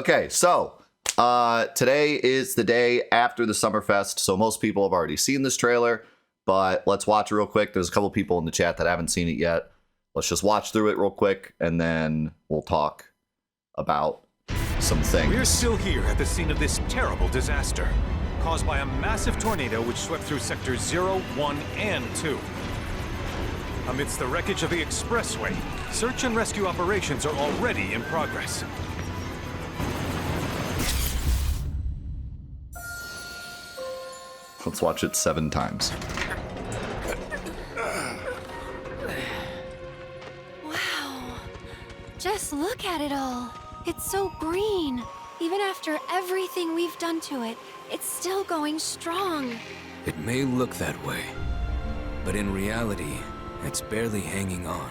Okay, so today is the day after the Summerfest, so most people have already seen this trailer, but let's watch it real quick. There's a couple people in the chat that haven't seen it yet. Let's just watch through it real quick, and then we'll talk about some things. We're still here at the scene of this terrible disaster, caused by a massive tornado which swept through sectors 0, 1, and 2. Amidst the wreckage of the expressway, search and rescue operations are already in progress. Let's watch it 7 times. Wow. Just look at it all. It's so green. Even after everything we've done to it, it's still going strong. It may look that way, but in reality, it's barely hanging on.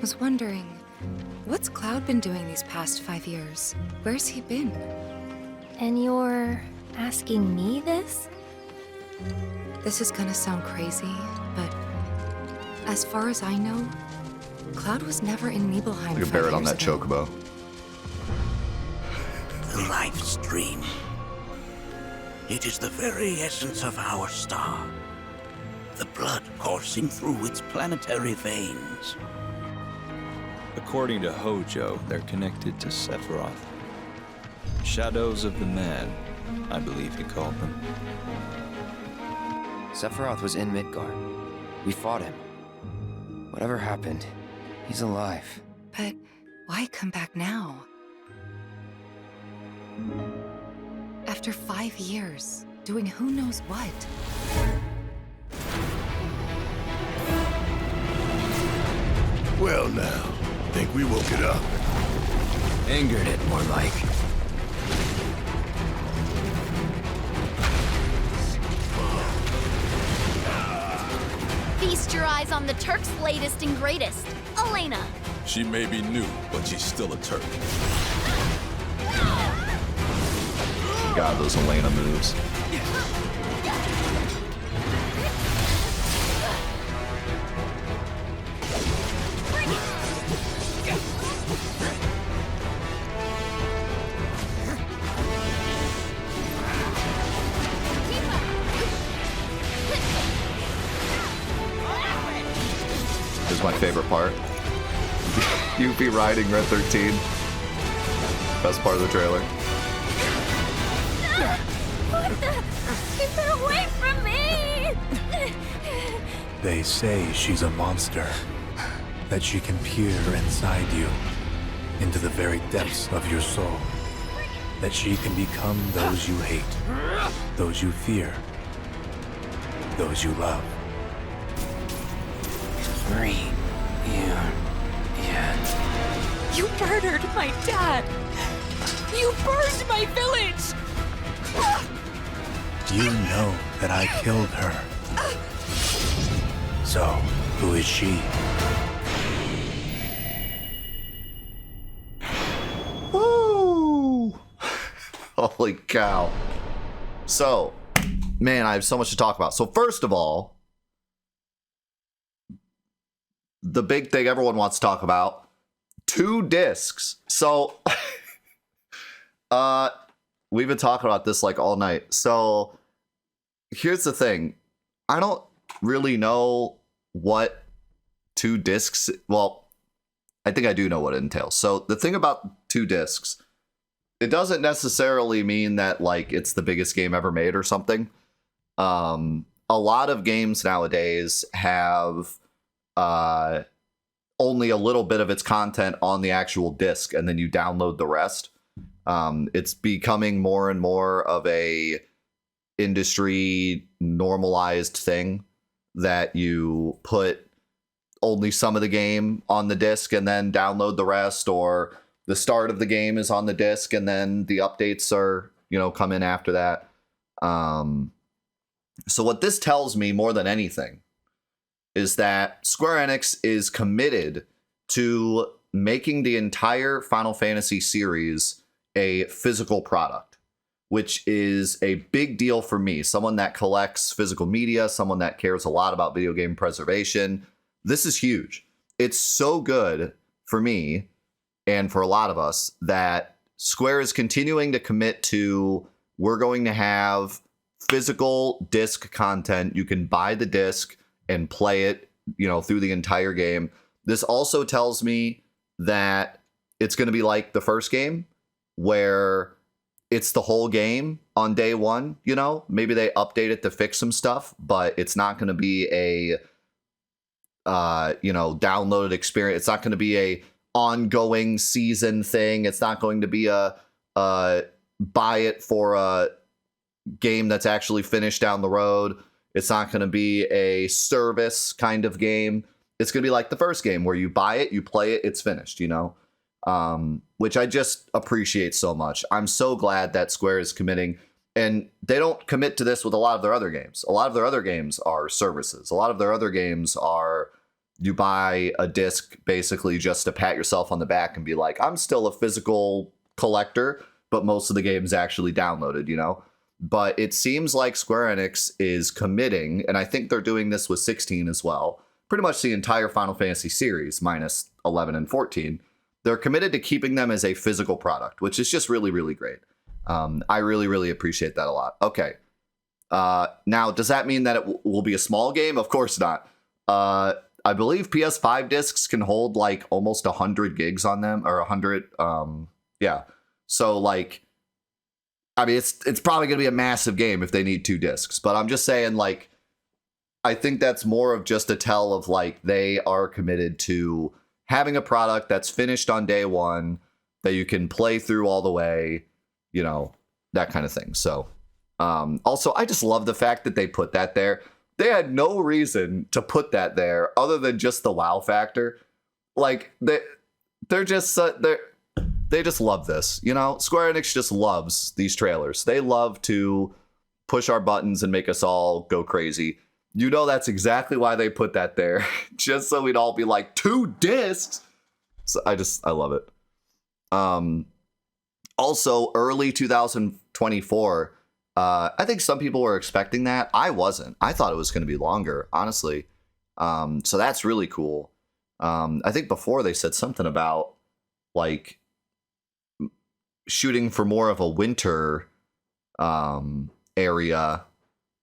Was wondering, what's Cloud been doing these past 5 years? Where's he been? And you're asking me this? This is gonna sound crazy, but as far as I know, Cloud was never in Nibelheim. You can bear it on that chocobo. The life stream. It is the very essence of our star. The blood coursing through its planetary veins. According to Hojo, they're connected to Sephiroth. Shadows of the Man, I believe he called them. Sephiroth was in Midgard. We fought him. Whatever happened, he's alive. But why come back now? After 5 years, doing who knows what. Well now, think we woke it up. Angered it, more like. Feast your eyes on the Turk's latest and greatest, Elena. She may be new, but she's still a Turk. God, those Elena moves. This is my favorite part. You be riding Red 13. Best part of the trailer. What the? Keep her away from me! They say she's a monster, that she can peer inside you, into the very depths of your soul, that she can become those you hate, those you fear, those you love. Green. Yeah. You murdered my dad! You burned my village! You know that I killed her. So, who is she? Woo! Holy cow. So, man, I have so much to talk about. So first of all, the big thing everyone wants to talk about, 2 discs. So, we've been talking about this like all night. So here's the thing. I don't really know what 2 discs, well, I think I do know what it entails. So the thing about 2 discs, it doesn't necessarily mean that like it's the biggest game ever made or something. A lot of games nowadays have only a little bit of its content on the actual disc, and then you download the rest. It's becoming more and more of a industry normalized thing that you put only some of the game on the disc and then download the rest, or the start of the game is on the disc and then the updates are, come in after that. So what this tells me more than anything is that Square Enix is committed to making the entire Final Fantasy series a physical product, which is a big deal for me. Someone that collects physical media, someone that cares a lot about video game preservation. This is huge. It's so good for me and for a lot of us that Square is continuing to commit to, we're going to have physical disc content. You can buy the disc and play it, through the entire game. This also tells me that it's going to be like the first game, where it's the whole game on day one. Maybe they update it to fix some stuff, but it's not going to be a downloaded experience. It's not going to be a ongoing season thing. It's not going to be a buy it for a game that's actually finished down the road. It's not going to be a service kind of game. It's going to be like the first game, where you buy it, you play it, it's finished, which I just appreciate so much. I'm so glad that Square is committing, and they don't commit to this with a lot of their other games. A lot of their other games are services. A lot of their other games are, you buy a disc basically just to pat yourself on the back and be like, I'm still a physical collector, but most of the game's actually downloaded, But it seems like Square Enix is committing, and I think they're doing this with 16 as well, pretty much the entire Final Fantasy series minus 11 and 14. They're committed to keeping them as a physical product, which is just really, really great. I really, really appreciate that a lot. Okay. Now, does that mean that it will be a small game? Of course not. I believe PS5 discs can hold like almost 100 gigs on them, or 100. Yeah. So like, I mean, it's probably going to be a massive game if they need 2 discs, but I'm just saying, like, I think that's more of just a tell of like, they are committed to having a product that's finished on day one that you can play through all the way, that kind of thing. So, also, I just love the fact that they put that there. They had no reason to put that there other than just the wow factor. Like, they're just they just love this, Square Enix just loves these trailers. They love to push our buttons and make us all go crazy. That's exactly why they put that there, just so we'd all be like, 2 discs. So I love it. Also, early 2024. I think some people were expecting that. I wasn't. I thought it was going to be longer, honestly. So that's really cool. I think before they said something about like shooting for more of a winter area,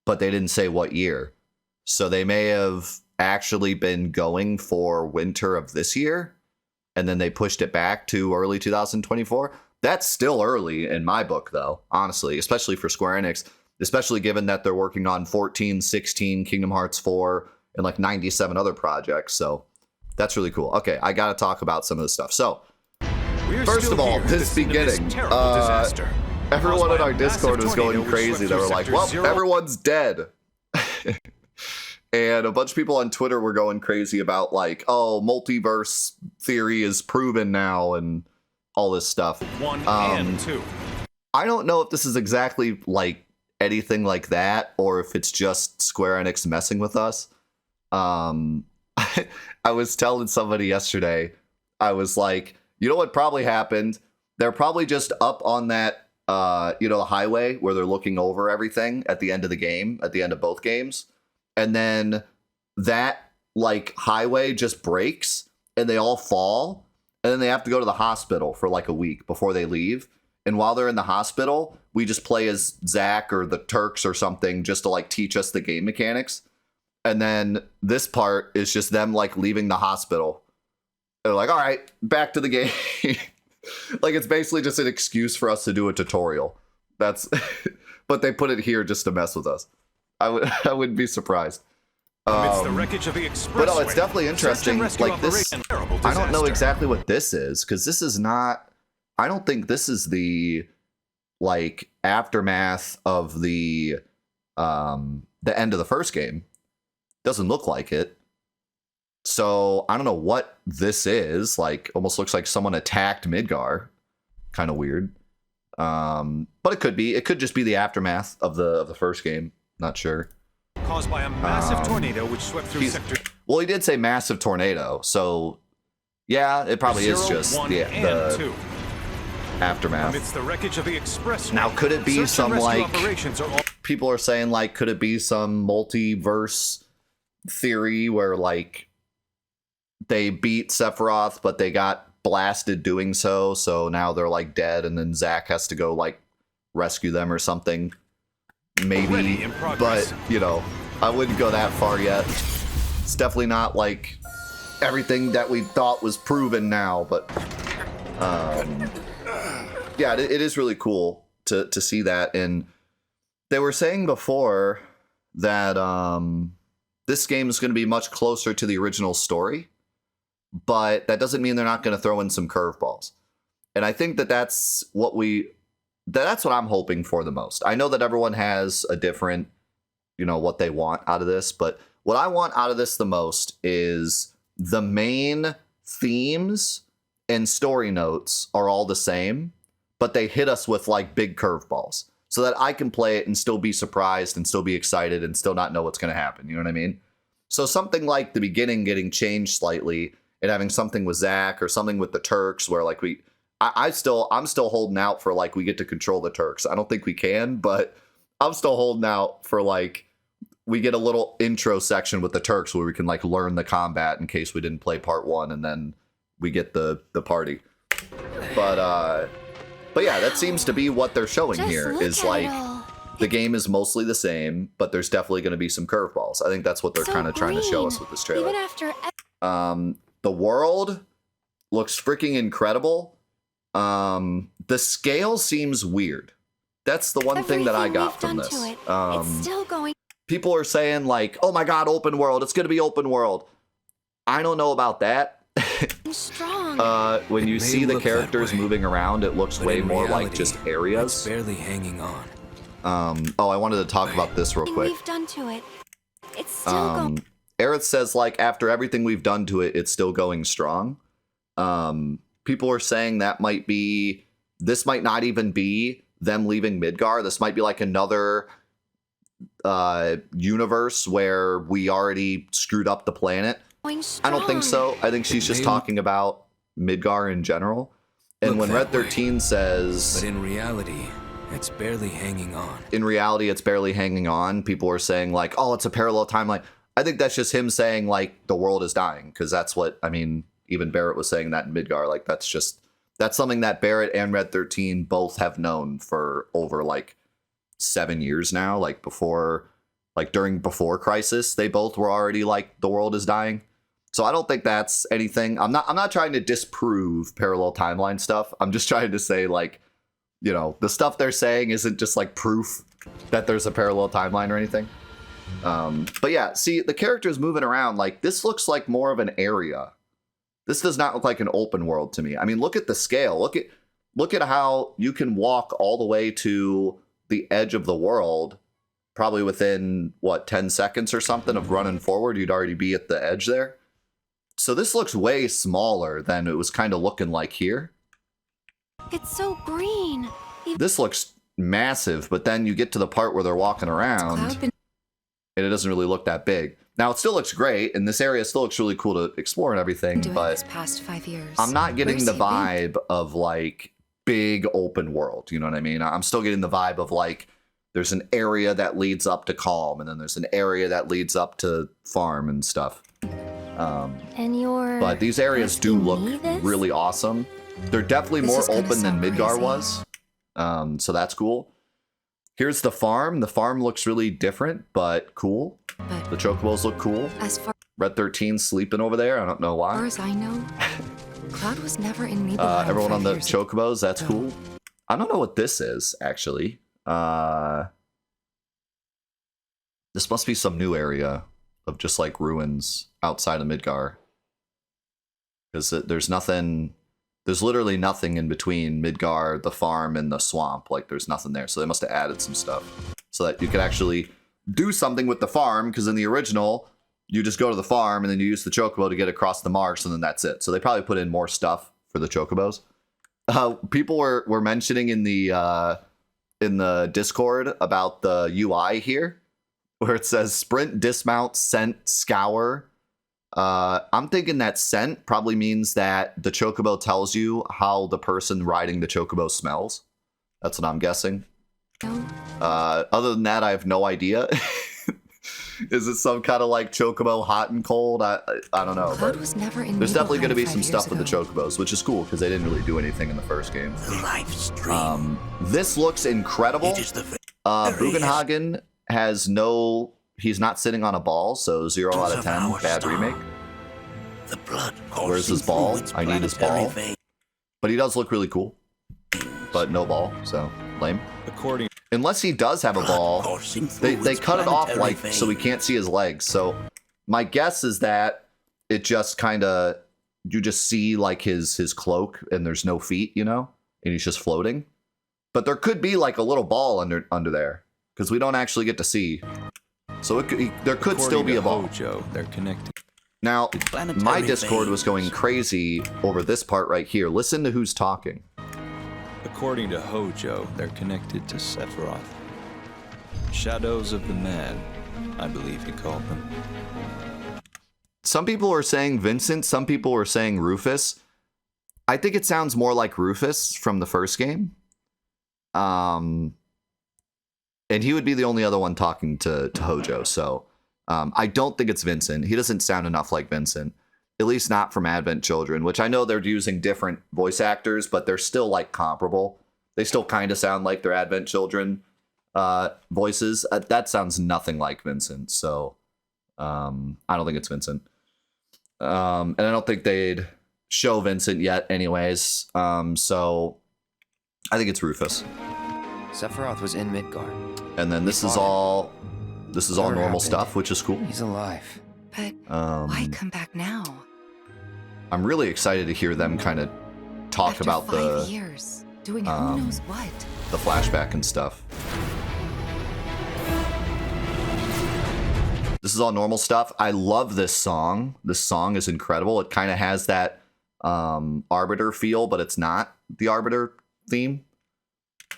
but they didn't say what year. So they may have actually been going for winter of this year, and then they pushed it back to early 2024. That's still early in my book, though, honestly, especially for Square Enix, especially given that they're working on 14, 16, Kingdom Hearts 4, and like 97 other projects. So that's really cool. Okay, I got to talk about some of this stuff. So, first of all, this beginning, everyone in our Discord was going crazy. They were like, well, everyone's dead. And a bunch of people on Twitter were going crazy about like, oh, multiverse theory is proven now and all this stuff. 1 and 2. I don't know if this is exactly like anything like that, or if it's just Square Enix messing with us. I was telling somebody yesterday, I was like, you know what probably happened? They're probably just up on that, the highway where they're looking over everything at the end of the game, at the end of both games. And then that like highway just breaks and they all fall. And then they have to go to the hospital for like a week before they leave. And while they're in the hospital, we just play as Zack or the Turks or something just to like teach us the game mechanics. And then this part is just them like leaving the hospital. They're like, all right, back to the game. Like, it's basically just an excuse for us to do a tutorial. But they put it here just to mess with us. I wouldn't be surprised. It's the wreckage of the expressway. But no, it's definitely interesting. Like this, I don't know exactly what this is, because this is not. I don't think this is the like aftermath of the end of the first game. Doesn't look like it. So I don't know what this is. Like, almost looks like someone attacked Midgar. Kind of weird. But it could be. It could just be the aftermath of the first game. Not sure. Caused by a massive tornado which swept through sector. Well, he did say massive tornado, so yeah, it probably is just the aftermath. It's the wreckage of the expressway. Now, could it be some like people are saying like, could it be some multiverse theory where like they beat Sephiroth, but they got blasted doing so. So now they're like dead, and then Zack has to go like rescue them or something. Maybe, but you know, I wouldn't go that far yet. It's definitely not like everything that we thought was proven now, but yeah, it is really cool to see that. And they were saying before that this game is going to be much closer to the original story, but that doesn't mean they're not going to throw in some curveballs. And I think that that's what I'm hoping for the most. I know that everyone has a different, you know, what they want out of this, but what I want out of this the most is the main themes and story notes are all the same, but they hit us with like big curveballs so that I can play it and still be surprised and still be excited and still not know what's going to happen. You know what I mean? So something like the beginning getting changed slightly and having something with Zack or something with the Turks where like I'm still holding out for like we get to control the Turks. I don't think we can, but I'm still holding out for like we get a little intro section with the Turks where we can like learn the combat in case we didn't play part 1, and then we get the party. But yeah, that seems to be what they're showing here is like the game is mostly the same, but there's definitely going to be some curveballs. I think that's what they're kind of trying to show us with this trailer. Even after the world looks freaking incredible. The scale seems weird. That's the one thing that I got from this. It's still going. People are saying like, "Oh my God, open world! It's gonna be open world." I don't know about that. Strong. When you see the characters moving around, it looks way more like just areas. It's barely hanging on. Oh, I wanted to talk about this real quick. We've done to it. It's still going. Aerith says like after everything we've done to it, it's still going strong. People are saying that this might not even be them leaving Midgar. This might be like another universe where we already screwed up the planet. I don't think so. I think she's just talking about Midgar in general. And when Red 13 says... But in reality, it's barely hanging on. In reality, it's barely hanging on. People are saying like, oh, it's a parallel timeline. I think that's just him saying like the world is dying. Because that's what, I mean, even Barrett was saying that in Midgar. Like that's something that Barrett and Red 13 both have known for over like 7 years now. Like during before Crisis, they both were already like the world is dying. So I don't think that's anything. I'm not trying to disprove parallel timeline stuff. I'm just trying to say like, you know, the stuff they're saying isn't just like proof that there's a parallel timeline or anything. But yeah, see the characters moving around, like this looks like more of an area. This does not look like an open world to me. I mean, look at the scale. Look at how you can walk all the way to the edge of the world, probably within, 10 seconds or something of running forward. You'd already be at the edge there. So this looks way smaller than it was kind of looking like here. It's so green. This looks massive, but then you get to the part where they're walking around, and it doesn't really look that big. Now, it still looks great, and this area still looks really cool to explore and everything, but this past 5 years. I'm not getting the vibe of, like, big open world, you know what I mean? I'm still getting the vibe of, like, there's an area that leads up to Calm, and then there's an area that leads up to Farm and stuff. But these areas do look really awesome. They're definitely more open than Midgar was, so that's cool. Here's the farm. The farm looks really different, but cool. The chocobos look cool. Red 13 sleeping over there. I don't know why. As far as I know, Cloud was never in Nibelheim. Everyone on the chocobos, that's cool. I don't know what this is, actually. This must be some new area of just like ruins outside of Midgar. Because there's literally nothing in between Midgar, the farm, and the swamp. Like, there's nothing there. So they must have added some stuff so that you could actually do something with the farm. Because in the original, you just go to the farm and then you use the chocobo to get across the marsh, and then that's it. So they probably put in more stuff for the chocobos. People were mentioning in the Discord about the UI here, where it says sprint, dismount, scent, scour. I'm thinking that scent probably means that the chocobo tells you how the person riding the chocobo smells. That's what I'm guessing. Other than that, I have no idea. Is it some kind of like chocobo hot and cold? I don't know. Cloud But was never in there's definitely going to be Nibelheim some 5 stuff with the years ago. chocobos, which is cool because they didn't really do anything in the first game. The life stream. This looks incredible. It is the very Bugenhagen has no. He's not sitting on a ball, so 0 out of 10. our Bad star. remake. The blood Where's his coursing ball? through its I need his planetary ball. veins. But he does look really cool. But no ball, so lame. According Unless he does have a Blood ball, coursing through they its cut it off planetary like so we veins. can't see his legs. So my guess is that it just kind of you just see like his cloak and there's no feet, you know, and he's just floating. But there could be like a little ball under there because we don't actually get to see. So there could still according be to a ball. Hojo, they're connected. Now, Planetary my Discord was veins. going crazy over this part right here. Listen to who's talking. According to Hojo, they're connected to Sephiroth. Shadows of the Man, I believe he called them. Some people are saying Vincent, some people are saying Rufus. I think it sounds more like Rufus from the first game. And he would be the only other one talking to Hojo, so I don't think it's Vincent. He doesn't sound enough like Vincent, at least not from Advent Children, which I know they're using different voice actors, but they're still like comparable. They still kind of sound like their Advent Children voices. That sounds nothing like Vincent, so I don't think it's Vincent. And I don't think they'd show Vincent yet anyways, so I think it's Rufus. Sephiroth was in Midgard. And then this is all Whatever normal happened, stuff, which is cool. He's alive. But why come back now? I'm really excited to hear them kind of talk After about 5 years, doing who knows what. the flashback and stuff. This is all normal stuff. I love this song. This song is incredible. It kind of has that Arbiter feel, but it's not the Arbiter theme.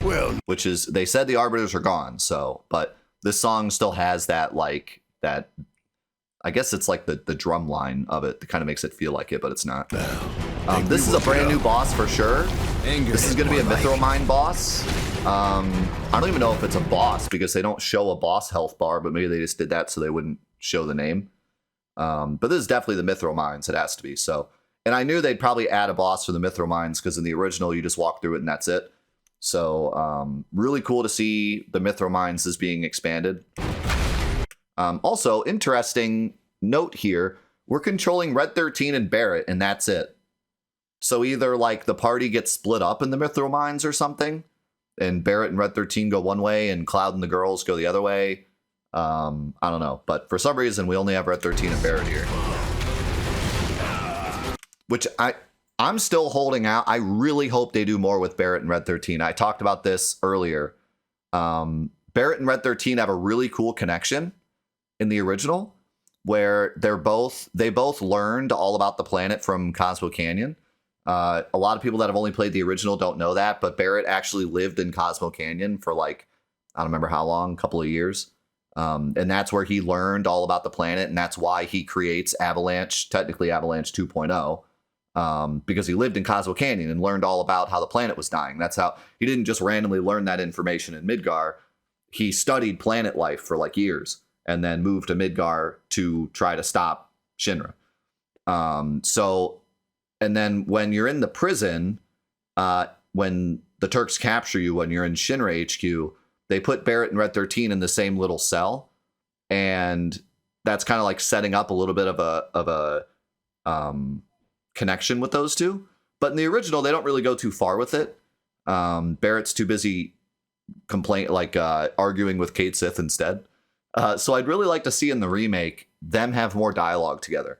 Well, Which is, they said the Arbiters are gone, so, but this song still has that, like, that, I guess it's like the drum line of it that kind of makes it feel like it, but it's not. This is a brand new boss for sure. This is going to be a Mithromine boss. I don't even know if it's a boss because they don't show a boss health bar, but maybe they just did that so they wouldn't show the name. But this is definitely the Mithromines. It has to be. So, and I knew they'd probably add a boss for the Mithromines because in the original you just walk through it and that's it. So really cool to see the Mithromines as being expanded. Also, interesting note here, we're controlling Red 13 and Barret, and that's it. So either like the party gets split up in the Mithromines or something, and Barret and Red 13 go one way, and Cloud and the girls go the other way. I don't know, but for some reason we only have Red 13 and Barret here. Which I'm still holding out. I really hope they do more with Barret and Red 13. I talked about this earlier. Barret and Red 13 have a really cool connection in the original where they both learned all about the planet from Cosmo Canyon. A lot of people that have only played the original don't know that, but Barret actually lived in Cosmo Canyon for like, I don't remember how long, a couple of years. And that's where he learned all about the planet, and that's why he creates Avalanche, technically Avalanche 2.0. Because he lived in Cosmo Canyon and learned all about how the planet was dying. That's how he didn't just randomly learn that information in Midgar. He studied planet life for like years and then moved to Midgar to try to stop Shinra. And then when you're in the prison, when the Turks capture you, when you're in Shinra HQ, they put Barret and Red 13 in the same little cell. And that's kind of like setting up a little bit of a connection with those two. But in the original, they don't really go too far with it. Barrett's too busy arguing with Kate Sith instead. So I'd really like to see in the remake them have more dialogue together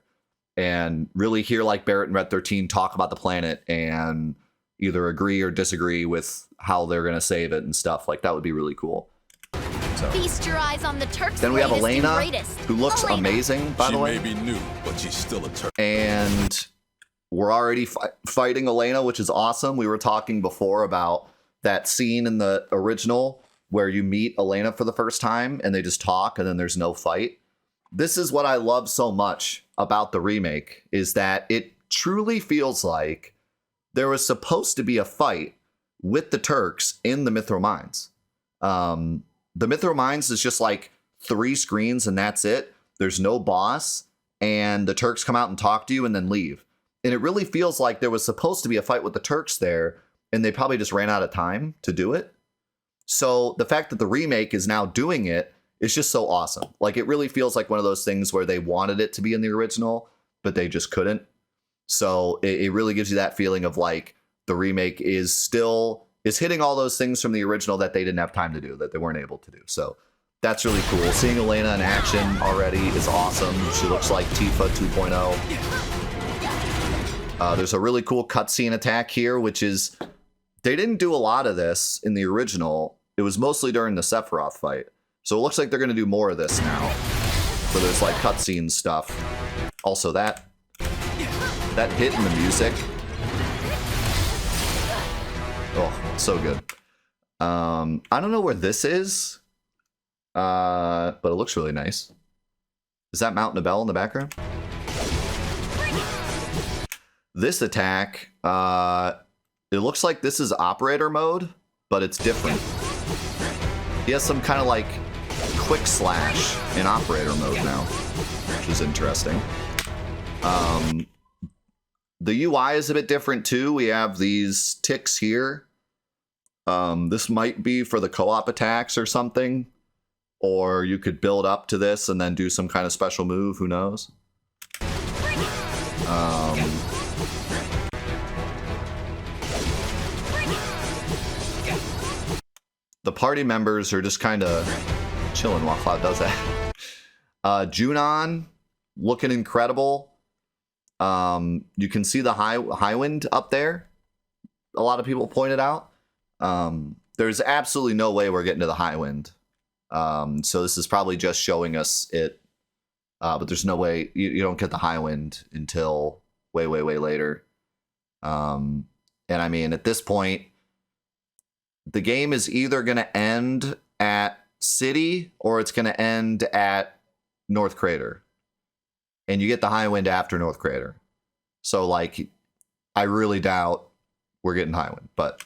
and really hear like Barret and Red 13 talk about the planet and either agree or disagree with how they're going to save it and stuff. Like that would be really cool. So. Feast your eyes on the Turks' Then we have latest and Elena, greatest. who looks Elena. amazing, by the way. She may be new, but she's still a Turk. And we're already fighting Elena, which is awesome. We were talking before about that scene in the original where you meet Elena for the first time and they just talk and then there's no fight. This is what I love so much about the remake, is that it truly feels like there was supposed to be a fight with the Turks in the Mithromines. The Mithromines is just like 3 screens and that's it. There's no boss, and the Turks come out and talk to you and then leave. And it really feels like there was supposed to be a fight with the Turks there, and they probably just ran out of time to do it. So the fact that the remake is now doing it is just so awesome. Like, it really feels like one of those things where they wanted it to be in the original, but they just couldn't. So it really gives you that feeling of like the remake is hitting all those things from the original that they didn't have time to do, that they weren't able to do. So that's really cool. Seeing Elena in action already is awesome. She looks like Tifa 2.0. There's a really cool cutscene attack here, which is, they didn't do a lot of this in the original. It was mostly during the Sephiroth fight. So it looks like they're going to do more of this now, where there's like cutscene stuff. Also that hit in the music. Oh, so good. I don't know where this is, but it looks really nice. Is that Mount Nabel in the background? This attack, it looks like this is operator mode, but it's different. He has some kind of like quick slash in operator mode now, which is interesting. The UI is a bit different too. We have these ticks here. This might be for the co-op attacks or something, or you could build up to this and then do some kind of special move, who knows. The party members are just kind of chilling while Cloud does that. Junon looking incredible. You can see the high wind up there. A lot of people pointed out. There's absolutely no way we're getting to the high wind. So this is probably just showing us it. But there's no way you don't get the high wind until way later. And I mean, at this point, the game is either going to end at City or it's going to end at North Crater. And you get the high wind after North Crater. So, like, I really doubt we're getting high wind. But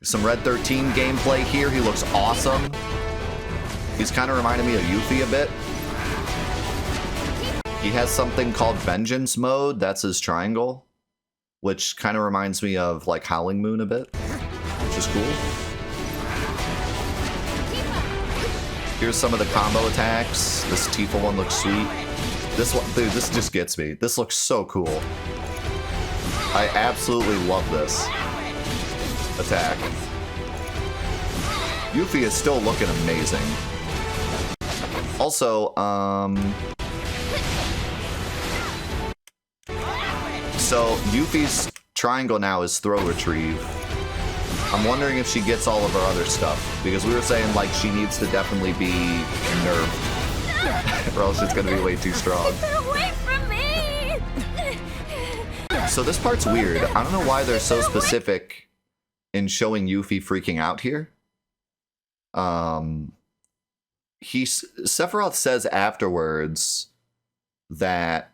some Red 13 gameplay here. He looks awesome. He's kind of reminding me of Yuffie a bit. He has something called Vengeance Mode. That's his triangle, which kind of reminds me of, like, Howling Moon a bit, which is cool. Here's some of the combo attacks. This Tifa one looks sweet. This one, dude, this just gets me. This looks so cool. I absolutely love this attack. Yuffie is still looking amazing. Also, so Yuffie's triangle now is throw retrieve. I'm wondering if she gets all of her other stuff, because we were saying like she needs to definitely be nerfed, or else it's gonna be way too strong. Away from me! So this part's weird. I don't know why they're so specific in showing Yuffie freaking out here. Sephiroth says afterwards that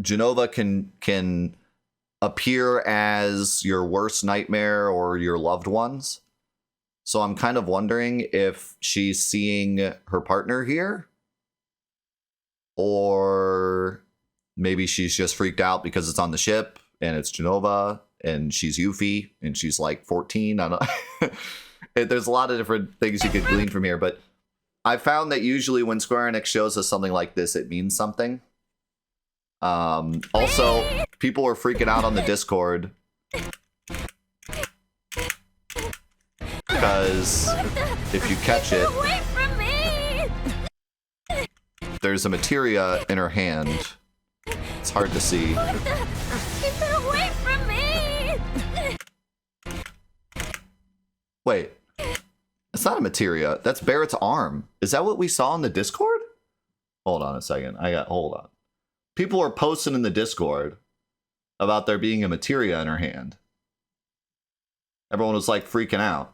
Genova can appear as your worst nightmare or your loved ones. So I'm kind of wondering if she's seeing her partner here, or maybe she's just freaked out because it's on the ship and it's Genova and she's Yuffie and she's like 14. I don't know. There's a lot of different things you could glean from here, but I found that usually when Square Enix shows us something like this, it means something. Also, people are freaking out on the Discord because if you catch it, there's a materia in her hand. It's hard to see. Keep her away from me! Wait, it's not a materia. That's Barrett's arm. Is that what we saw in the Discord? Hold on a second. Hold on. People are posting in the Discord about there being a materia in her hand. Everyone was like freaking out.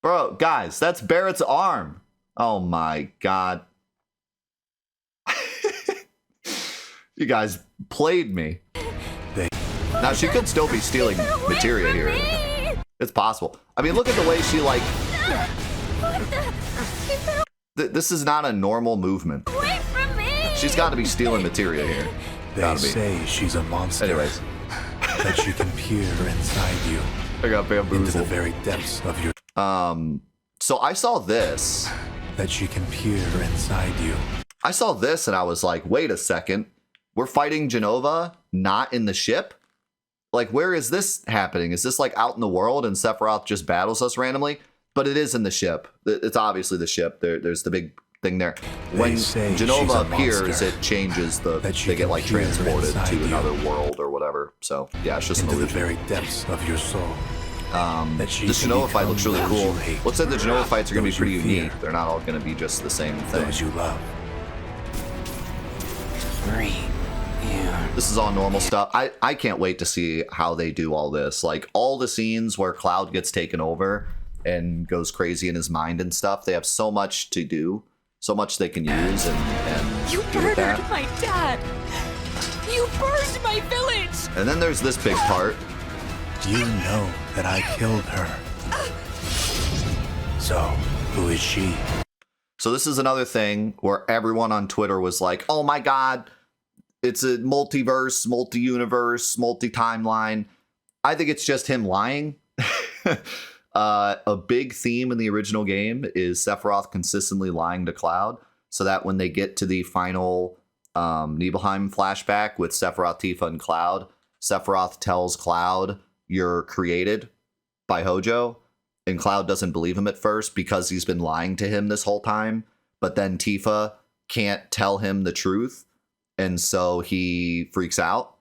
Bro, guys, that's Barrett's arm. Oh my god. You guys played me. Now, she could still be stealing materia here. It's possible. I mean, look at the way she, like... This is not a normal movement. Away from me! She's got to be stealing materia here. They say she's a monster. Anyways. That she can peer inside you. I got bamboozled. Into the very depths of your... So I saw this. That she can peer inside you. I saw this and I was like, wait a second. We're fighting Genova, not in the ship? Like, where is this happening? Is this like out in the world and Sephiroth just battles us randomly? But it is in the ship. It's obviously the ship. There's the big thing there. When Genova appears, it changes they get like transported to another world or whatever. So yeah, it's just an illusion. Into the very depths of your soul. This Genova fight looks really cool. Looks like the Genova fights are going to be pretty unique. They're not all going to be just the same thing. Those you love. This is all normal stuff. I can't wait to see how they do all this. Like, all the scenes where Cloud gets taken over and goes crazy in his mind and stuff, they have so much to do, so much they can use and You do with that. murdered my dad! You burned my village! And then there's this big part. You know that I killed her. So, who is she? So this is another thing where everyone on Twitter was like, oh my god, it's a multiverse, multi-universe, multi-timeline. I think it's just him lying. A big theme in the original game is Sephiroth consistently lying to Cloud, so that when they get to the final Nibelheim flashback with Sephiroth, Tifa, and Cloud, Sephiroth tells Cloud, you're created by Hojo, and Cloud doesn't believe him at first because he's been lying to him this whole time, but then Tifa can't tell him the truth, and so he freaks out.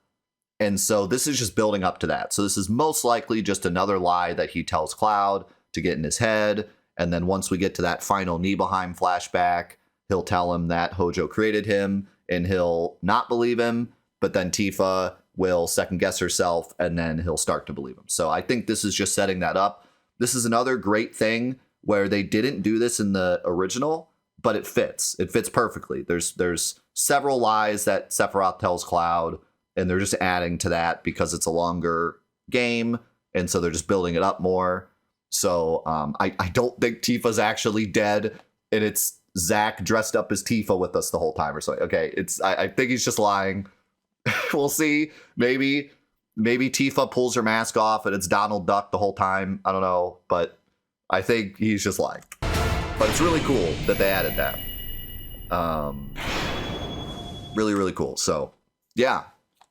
And so this is just building up to that. So this is most likely just another lie that he tells Cloud to get in his head. And then once we get to that final Nibelheim flashback, he'll tell him that Hojo created him and he'll not believe him. But then Tifa will second guess herself and then he'll start to believe him. So I think this is just setting that up. This is another great thing where they didn't do this in the original, but it fits. It fits perfectly. There's several lies that Sephiroth tells Cloud, and they're just adding to that because it's a longer game, and so they're just building it up more. So I don't think Tifa's actually dead, and it's Zack dressed up as Tifa with us the whole time or something. Okay, I think he's just lying. We'll see. Maybe Tifa pulls her mask off and it's Donald Duck the whole time. I don't know, but I think he's just lying. But it's really cool that they added that. Really, really cool. So yeah.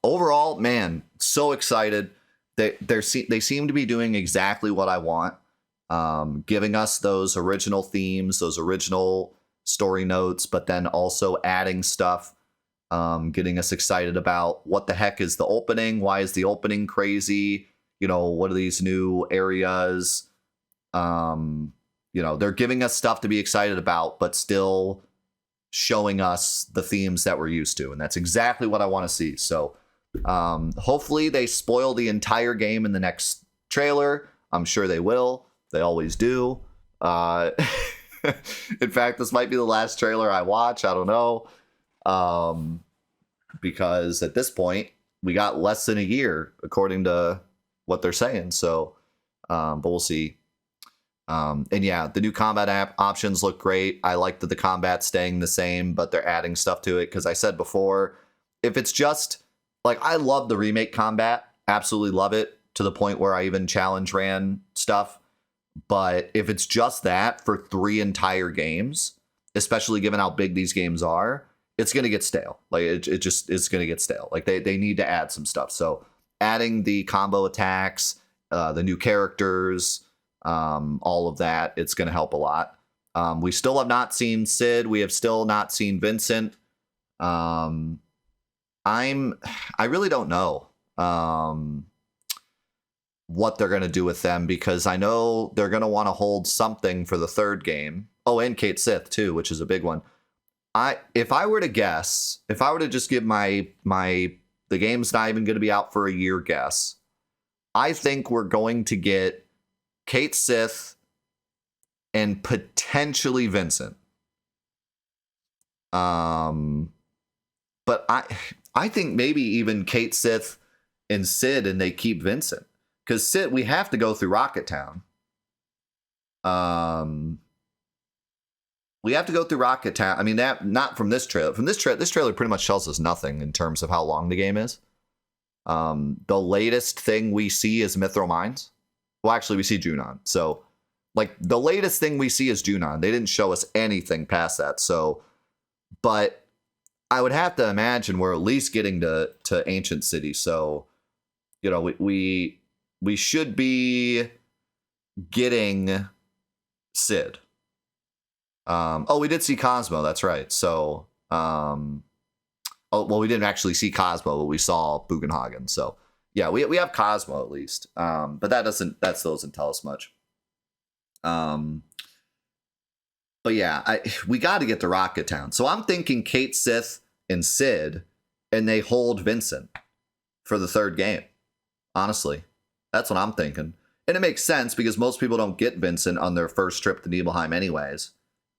Overall, man, so excited. They seem to be doing exactly what I want, giving us those original themes, those original story notes, but then also adding stuff, getting us excited about what the heck is the opening? Why is the opening crazy? You know, what are these new areas? You know, they're giving us stuff to be excited about, but still showing us the themes that we're used to, and that's exactly what I want to see. So hopefully they spoil the entire game in the next trailer. I'm sure they will. They always do. In fact, this might be the last trailer I watch. I don't know. Because at this point, we got less than a year, according to what they're saying. So, but we'll see. And yeah, the new combat options look great. I like that the combat's staying the same, but they're adding stuff to it. Because I said before, if it's just like, I love the remake combat, absolutely love it, to the point where I even challenge ran stuff. But if it's just that for 3 entire games, especially given how big these games are, it's going to get stale. Like it's going to get stale. Like they need to add some stuff. So adding the combo attacks, the new characters, all of that, it's going to help a lot. We still have not seen Sid. We have still not seen Vincent. I really don't know what they're going to do with them, because I know they're going to want to hold something for the 3rd game. Oh, and Kate Sith too, which is a big one. If I were to guess, if I were to just give the game's not even going to be out for a year guess, I think we're going to get Kate Sith and potentially Vincent. But I think maybe even Kate Sith in Sid and they keep Vincent. Because Sid, we have to go through Rocket Town. We have to go through Rocket Town. I mean, that not from this trailer. From this trailer pretty much tells us nothing in terms of how long the game is. The latest thing we see is Mithril Mines. Well, actually, we see Junon. So, like, the latest thing we see is Junon. They didn't show us anything past that. So, but I would have to imagine we're at least getting to Ancient City. So, you know, we should be getting Sid. Oh, we did see Cosmo. That's right. So, oh, well, we didn't actually see Cosmo, but we saw Bugenhagen. So, yeah, we have Cosmo at least. But that still doesn't tell us much. But yeah, we got to get to Rocket Town. So I'm thinking Kate Sith and Sid, and they hold Vincent for the third game. Honestly, that's what I'm thinking. And it makes sense because most people don't get Vincent on their first trip to Nibelheim anyways.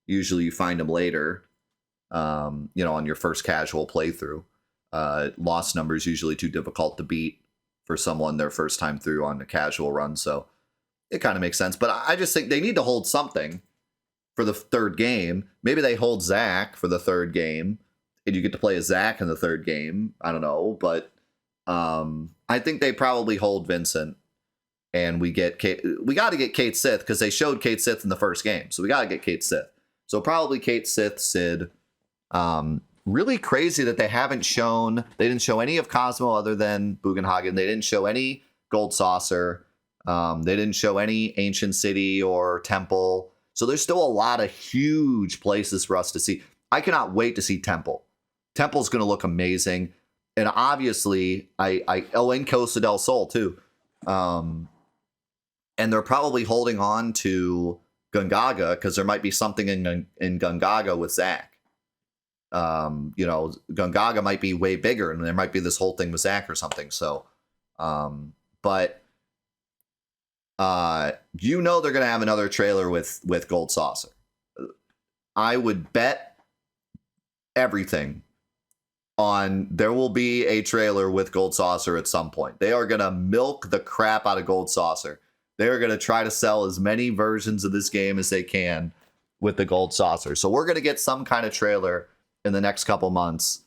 Usually you find him later, on your first casual playthrough. Lost number is usually too difficult to beat for someone their first time through on a casual run. So it kind of makes sense. But I just think they need to hold something for the third game. Maybe they hold Zack for the third game and you get to play as Zack in the third game. I don't know. But I think they probably hold Vincent. And we got to get Kate Sith because they showed Kate Sith in the first game. So we got to get Kate Sith. So probably Kate Sith, Sid. Really crazy that they didn't show any of Cosmo other than Bugenhagen. They didn't show any Gold Saucer. They didn't show any Ancient City or Temple. So there's still a lot of huge places for us to see. I cannot wait to see Temple. Temple's going to look amazing. And obviously, in Costa del Sol too. And they're probably holding on to Gungaga because there might be something in Gungaga with Zack. Gungaga might be way bigger and there might be this whole thing with Zack or something. So, but they're going to have another trailer with Gold Saucer. I would bet everything on there will be a trailer with Gold Saucer at some point. They are going to milk the crap out of Gold Saucer. They are going to try to sell as many versions of this game as they can with the Gold Saucer. So we're going to get some kind of trailer in the next couple months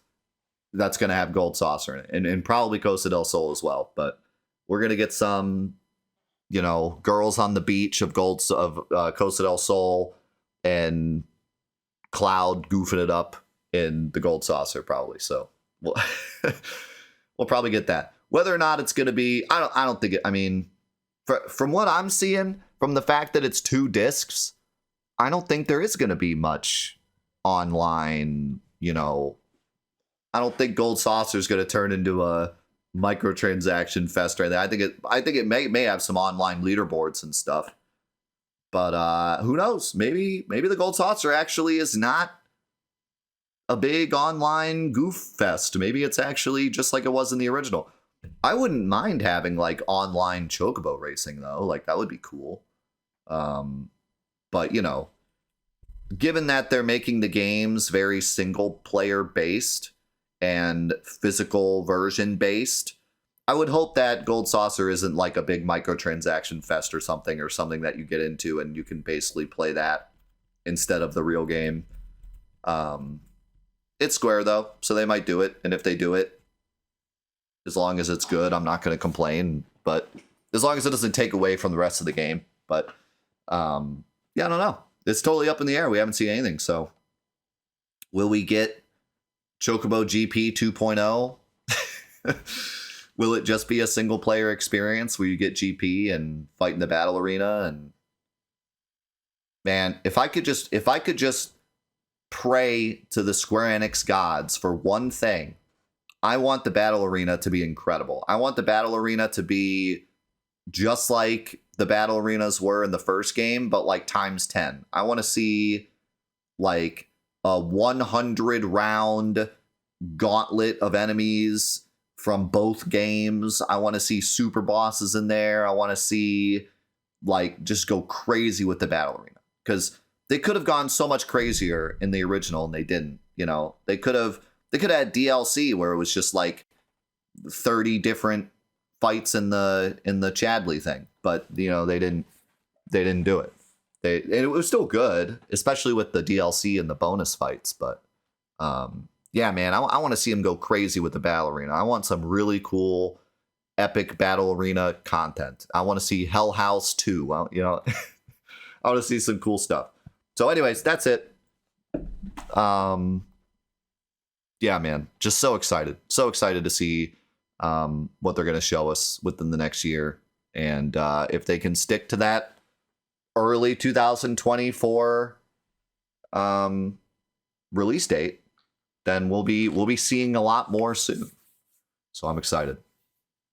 that's going to have Gold Saucer in it, and probably Costa del Sol as well. But we're going to get some, girls on the beach of Costa del Sol and Cloud goofing it up in the Gold Saucer probably. So we'll probably get that. Whether or not it's going to be, I don't think it. I mean, from what I'm seeing, from the fact that it's 2 discs, I don't think there is going to be much online. I don't think Gold Saucer is going to turn into a microtransaction fest right there. I think it may have some online leaderboards and stuff. But who knows? Maybe the Gold Saucer actually is not a big online goof fest. Maybe it's actually just like it was in the original. I wouldn't mind having like online chocobo racing though. Like that would be cool. But given that they're making the games very single player based and physical version based, I would hope that Gold Saucer isn't like a big microtransaction fest or something that you get into and you can basically play that instead of the real game. It's Square though, so they might do it. And if they do it, as long as it's good, I'm not going to complain. But as long as it doesn't take away from the rest of the game. But I don't know. It's totally up in the air. We haven't seen anything. So will we get Chocobo GP 2.0? Will it just be a single player experience where you get GP and fight in the battle arena? And man, if I could just pray to the Square Enix gods for one thing, I want the battle arena to be incredible. I want the battle arena to be just like the battle arenas were in the first game, but like times 10. I want to see like a 100 round gauntlet of enemies from both games. I want to see super bosses in there. I want to see like just go crazy with the battle arena, because they could have gone so much crazier in the original and they didn't. They could have had DLC where it was just like 30 different fights in the Chadley thing, but you know they didn't do it. And it was still good, especially with the DLC and the bonus fights. But yeah, man, I want to see him go crazy with the battle arena. I want some really cool, epic battle arena content. I want to see Hell House 2. Well, you know, I want to see some cool stuff. So, anyways, that's it. Yeah, man, just so excited to see what they're going to show us within the next year, and if they can stick to that early 2024 release date, then we'll be seeing a lot more soon. So I'm excited.